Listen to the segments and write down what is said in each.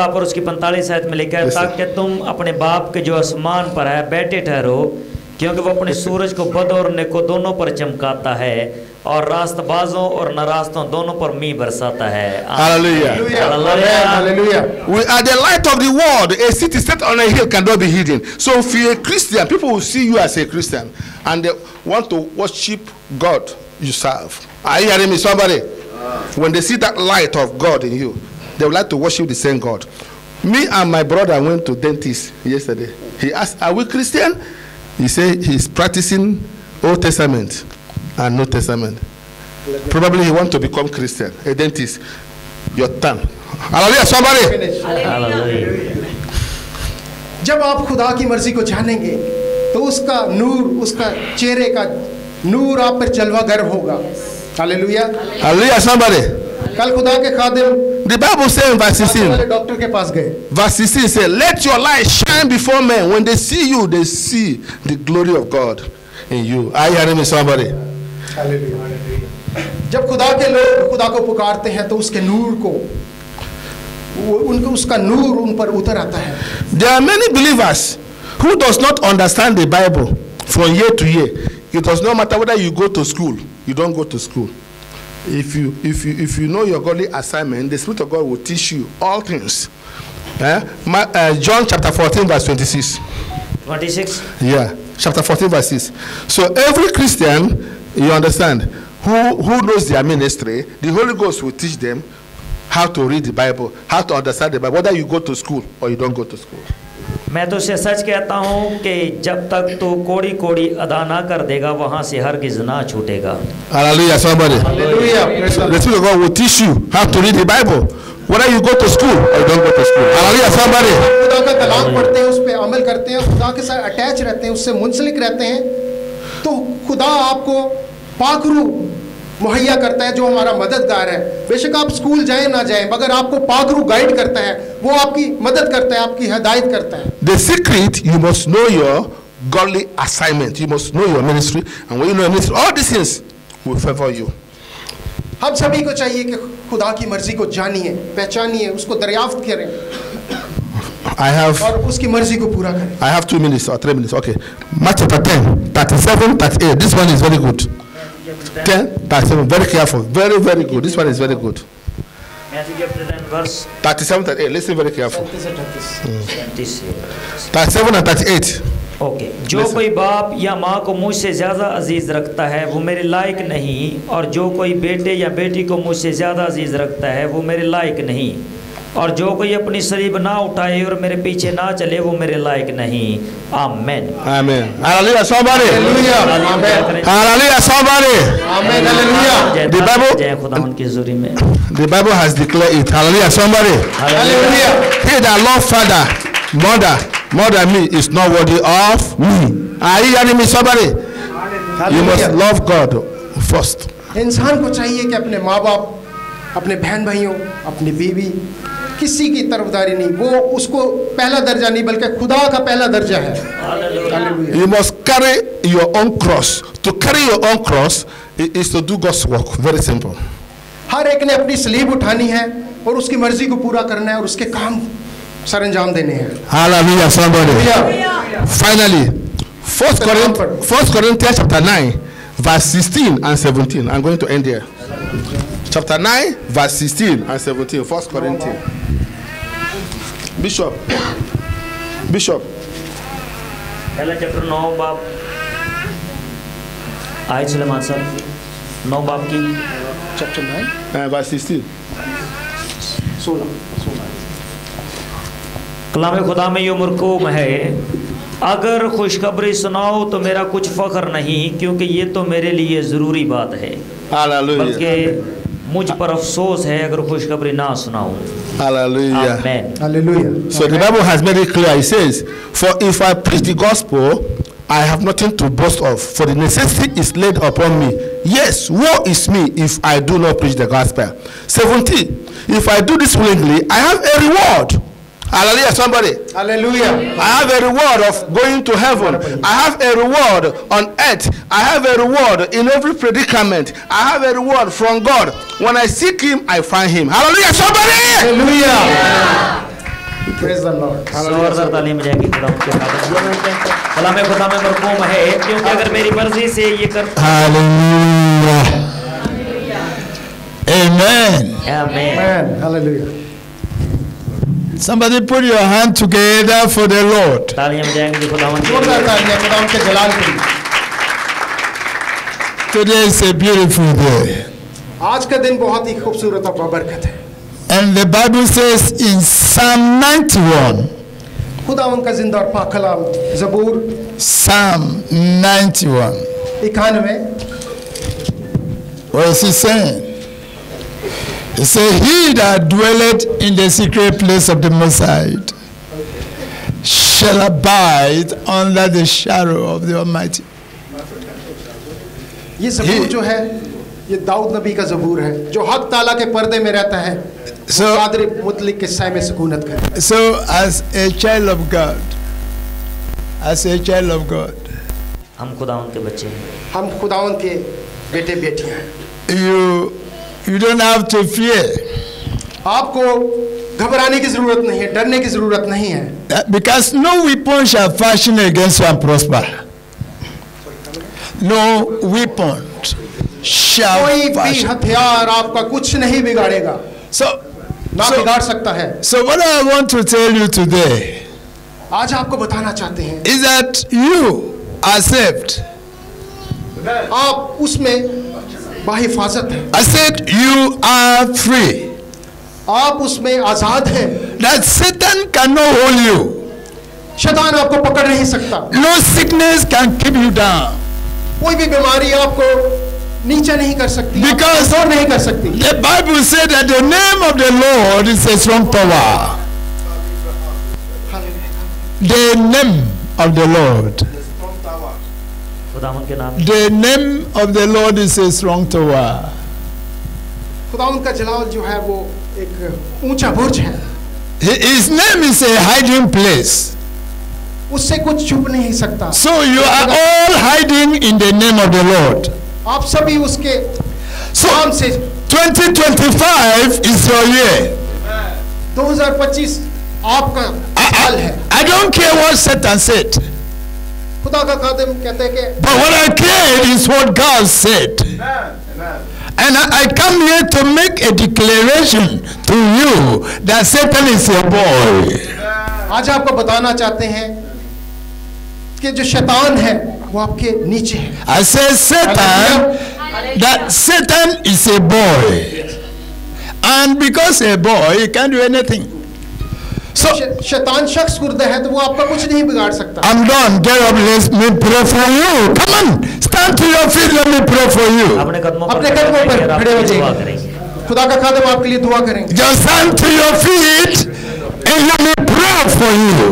पर उसकी 45 आयत में लिखा है, ताकि तुम अपने बाप के जो आसमान पर है बैठे ठहरो, क्योंकि वो अपने सूरज को बद और नेको दोनों पर चमकाता है और रास्तबाजों और नारास्तों दोनों पर मींह बरसाता है। Hallelujah. We are the light of the world. A city set on a hill cannot be hidden. So if you're a Christian, people will see you as a Christian and they want to worship God you serve. Are you hearing me, somebody? When they see that light of God in you, they would like to worship the same God. Me and my brother went to dentist yesterday. He asked, are we Christian? He said he's practicing Old Testament and New Testament. Probably he wants to become Christian. A dentist. Your turn. Hallelujah, somebody. Hallelujah. जब आप खुदा की मर्जी को जानेंगे तो उसका नूर, उसका चेहरे का नूर आप पर जलवागर होगा। हालेलुया। Hallelujah, somebody. कल खुदा के खादिम The Bible says in verse 16, doctor के पास गए। verse 16 says, let your light shine before men. When they see you, they see the glory of God in you. Are you hearing me, somebody? जब खुदा के लोग खुदा को पुकारते हैं तो उसके नूर को उनको उसका नूर उन पर उतर आता है। There are many believers who does not understand the Bible from year to year. It does not matter whether you go to school, you don't go to school. If you know your godly assignment, the Spirit of God will teach you all things. John chapter 14 verse 26. 26. Yeah, chapter 14 verse 6. So every Christian, you understand, who knows their ministry, the Holy Ghost will teach them how to read the Bible, how to understand the Bible, whether you go to school or you don't go to school. मैं तो उसे सच कहता हूँ कि जब तक तू कोड़ी कोड़ी अदा ना कर देगा वहाँ से हरगिज़ ना छूटेगा। Hallelujah, somebody. Hallelujah. The Spirit of God will teach you how to read the Bible, whether you go to school or you don't go to school. Hallelujah, somebody. खुदा का कलाम पढ़ते हैं, उस पे अमल करते हैं, खुदा के साथ अटैच रहते हैं, उससे मुंसलिक रहते हैं, तो खुदा आपको पाखरू मुहैया करता है जो हमारा मददगार है। बेशक आप स्कूल जाएं ना जाएं, मगर आपको पाखरू गाइड करता है, वो आपकी मदद करता है, आपकी हिदायत करता है। The secret, you must know your godly assignment. You must know your ministry, and when you know your ministry, all these things will favor you. हम सभी को चाहिए कि खुदा की मर्जी को जानिए, पहचानिए, उसको दरियाफ्त करें और उसकी मर्जी को पूरा करें। I have 2 minutes or 3 minutes. Okay. Matthew chapter 10, 37, 38. This one is very good. 10, 37. Very careful. Very, very good. This one is very good. Matthew chapter 10 verse 37, 38. Listen very careful. 37 and 38. Okay. जो कोई बाप या माँ को मुझसे ज़्यादा अजीज़ रखता है वो मेरे लायक नहीं, और जो कोई बेटे या बेटी को मुझसे ज़्यादा अजीज़ रखता है वो मेरे लायक नहीं, और जो कोई अपनी सलीब ना उठाए और मेरे पीछे ना चले वो मेरे लायक नहीं। आमेन। Amen. Hallelujah, somebody. Hallelujah. Hallelujah, somebody. Amen. Hallelujah. The Bible, जय खुदा उनकी हुजूरी में। the Bible has declared it. Hallelujah, somebody. Hallelujah. He that love father, mother, more than me is not worthy of me. Are you hearing me, somebody? You must love God first. इंसान को चाहिए कि अपने माँ बाप, अपने बहन भाइयों, अपनी बीवी, किसी की तरफदारी नहीं, वो उसको पहला दर्जा नहीं बल्कि खुदा का पहला दर्जा है। Hallelujah. You must carry your own cross. To carry your own cross is to do God's work. Very simple. हर एक ने अपनी सलीब उठानी है और उसकी मर्जी को पूरा करना है और उसके काम सरंजाम देने हैं। Hallelujah, somebody. Finally, 1 Corinthians chapter 9, verse 16 and 17. I'm going to end here. Chapter 9, verse 16 and 17. 1 Corinthians. Bishop. पहला चैप्टर 9 बाप आयत सुलेमान साहब 9 बाप की चैप्टर 9 verse 16. 16 कलाम खुदा में यो मरकूम है, अगर खुशखबरी सुनाओ तो मेरा कुछ फ़ख्र नहीं, क्योंकि ये तो मेरे लिए ज़रूरी बात है, Hallelujah. बल्कि मुझ पर अफसोस है अगर खुशखबरी ना सुनाऊं। Hallelujah. Amen. Hallelujah. So the Bible has made it clear. It says, for if I preach the gospel, I have nothing to boast of, for the necessity is laid upon me. Yes, woe is me if I do not preach the gospel. 17, if I do this willingly, I have a reward. Hallelujah, somebody. Hallelujah. I have a reward of going to heaven. I have a reward on earth. I have a reward in every predicament. I have a reward from God. When I seek him, I find him. Hallelujah, somebody. Hallelujah. Praise the Lord. जोरदार तालीम जाएगी खुदा के कलाम खुदा में मरकूम है, क्योंकि अगर मेरी मर्जी से ये कर Hallelujah. Amen. आमीन। Amen. Hallelujah. Somebody put your hand together for the Lord. तालियां जाएंगी खुदावंद के जोरदार लिए। तालियां खुदावंद के जलाल के लिए। Today is a beautiful day. आज का दिन बहुत ही खूबसूरत और बाबरकत है। And the Bible says in Psalm 91, खुदावंद का जिंदा और पाक कलाम ज़बूर Psalm 91, 91 what is he saying? He said, he that dwelleth in the secret place of the Most High shall abide under the shadow of the Almighty. ये ज़बूर जो है ये दाऊद नबी का ज़बूर है जो हक ताला के पर्दे में रहता है, So, कादर मुतलिक के साए में सुकूनत करे। so as a child of God, हम खुदावंद के बच्चे हैं, हम खुदावंद के बेटे बेटियां हैं। you don't have to fear, आपको घबराने की जरूरत नहीं है, डरने की जरूरत नहीं है, because no weapon shall fashion against you and prosper. No weapon shall कोई भी fashion. हथियार आपका कुछ नहीं बिगाड़ेगा, ना बिगाड़ सकता है। So what I want to tell you today आज आपको बताना चाहते हैं is that you are saved. आप उसमें बाहिफाजत हैं, I said you are free. आप उसमें आजाद हैं, That Satan cannot hold you. शैतान आपको पकड़ नहीं सकता, No sickness can keep you down. कोई भी बीमारी आपको नीचे नहीं कर सकती, Because आपको नहीं कर सकती। the Bible said that the name of the Lord is a strong tower. The name of the Lord. खुदावंद के नाम The name of the Lord is a strong tower. खुदावंद का जलाल जो है वो एक ऊंचा बुर्ज है, His name is a hiding place. उससे कुछ छुप नहीं सकता। So you are all hiding in the name of the Lord. आप सभी उसके So नाम से 2025 is your year. 2025 आपका साल है। I don't care what Satan said, खुदा का खादिम कहते हैं कि but what I care is what God said. And I come here to make a declaration to you that Satan is your boy. आज आपको बताना चाहते हैं कि जो शैतान है वो आपके नीचे है। I say Satan, that Satan is a boy. And because a boy, he can't do anything. So, शैतान शख्स कुर्द है तो वो आपका कुछ नहीं बिगाड़ सकता। I'm done. Get up, let me pray for you. Come on, stand to your feet, let me pray for you. अपने कदमों अपने पर कदमों पर आप खड़े हो दुआ जाइए। करेंगे। खुदा का खादिम आपके लिए दुआ करेंगे। Just stand to your feet and let me pray for you.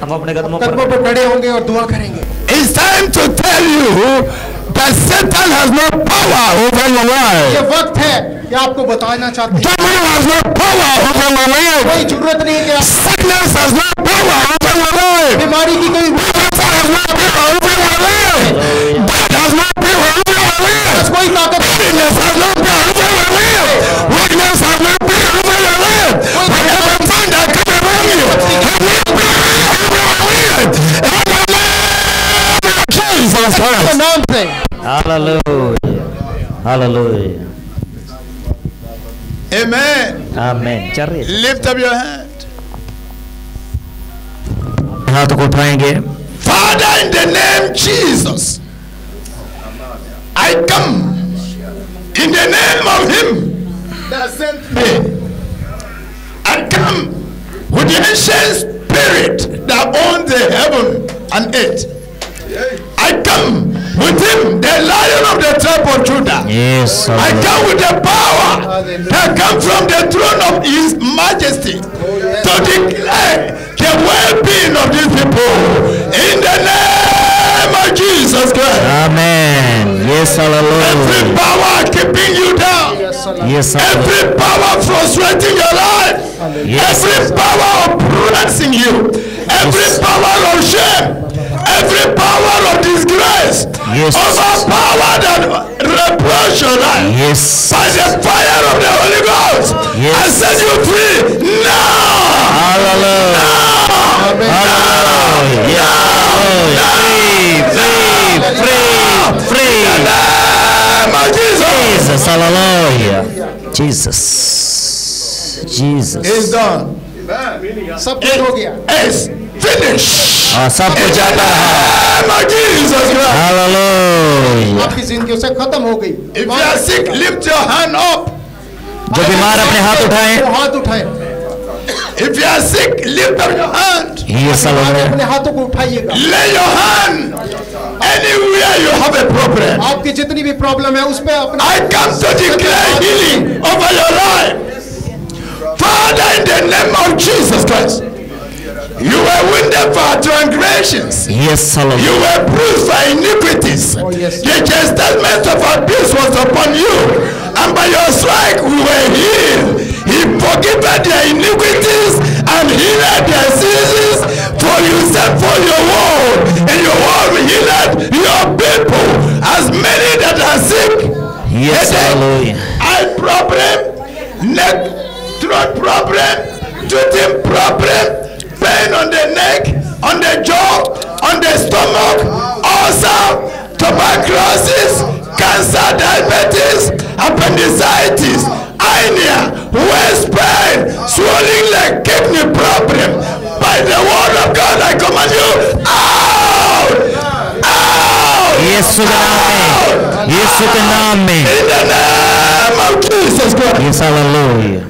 हम अपने कदमों कदमों पर पर खड़े होंगे और दुआ करेंगे। It's time to tell you that Satan has no power over your ये life. वक्त है कि आपको बताना चाहते हैं Devil has no power over your कोई life. जरूरत नहीं है कि आप Sickness has no power over your life. बीमारी की कोई Cancer has no power over your life. Death has no power over your life. कोई ताकत Weakness has no power over your life. Weakness has no power over your life. Whatever tongue that come around you has no power over your life. In the name of Jesus के Christ. नाम से hallelujah hallelujah Amen. आमीन। चल रही है। Lift up your hand. हाथ को उठाएंगे। Father, in the name Jesus, I come in the name of Him that sent me. I come with the ancient spirit that owns the heaven and earth. I come with Him, the Lion of the tribe of Judah. Yes. I come with the power that comes from the throne of His Majesty to declare the well-being of these people in the name of Jesus Christ. Amen. Yes, Every hallelujah. power keeping you down, Yes, every hallelujah. power frustrating your life, Yes. every power oppressing you, every Yes. power of shame, every power of disgrace, Yes. overpower that reproach your life. Yes. By the fire of the Holy Ghost, Yes. I set you free now. Hallelujah. Jesus, hallelujah. Jesus. It's done. सब कुछ हो गया. It's finished. सब कुछ जाता है. Jesus Christ. Hallelujah. आपकी जिंदगी उससे खत्म हो गई. If you are sick, lift your hand up. जो बीमार अपने हाथ उठाएं. वो हाथ उठाएं. If you are sick, lift up your hand. Yes, hallelujah. अपने हाथों को उठाइएगा. Lay your hand anywhere you have a problem. आपकी जितनी भी प्रॉब्लम है उस पे अपना. I come to declare healing over your life. Father, in the name of Jesus Christ, you were wounded for our transgressions. Yes, hallelujah. You were bruised for iniquities. Oh, yes. The chastisement of our peace was upon you, and by your stripes we were healed. He forgave their iniquities and healed their diseases. For you said for your word, and your word healed your people. As many that are sick, Yes, hallelujah. eye problem, neck, throat problem, tooth problem, pain on the neck, on the jaw, on the stomach, ulcer, tuberculosis, cancer, diabetes, appendicitis, hernia, waist pain, swelling like kidney problem. By the word of God, I command you out, out, यीशु के नाम में. यीशु के नाम में. in the name of Jesus Christ. Yes, hallelujah.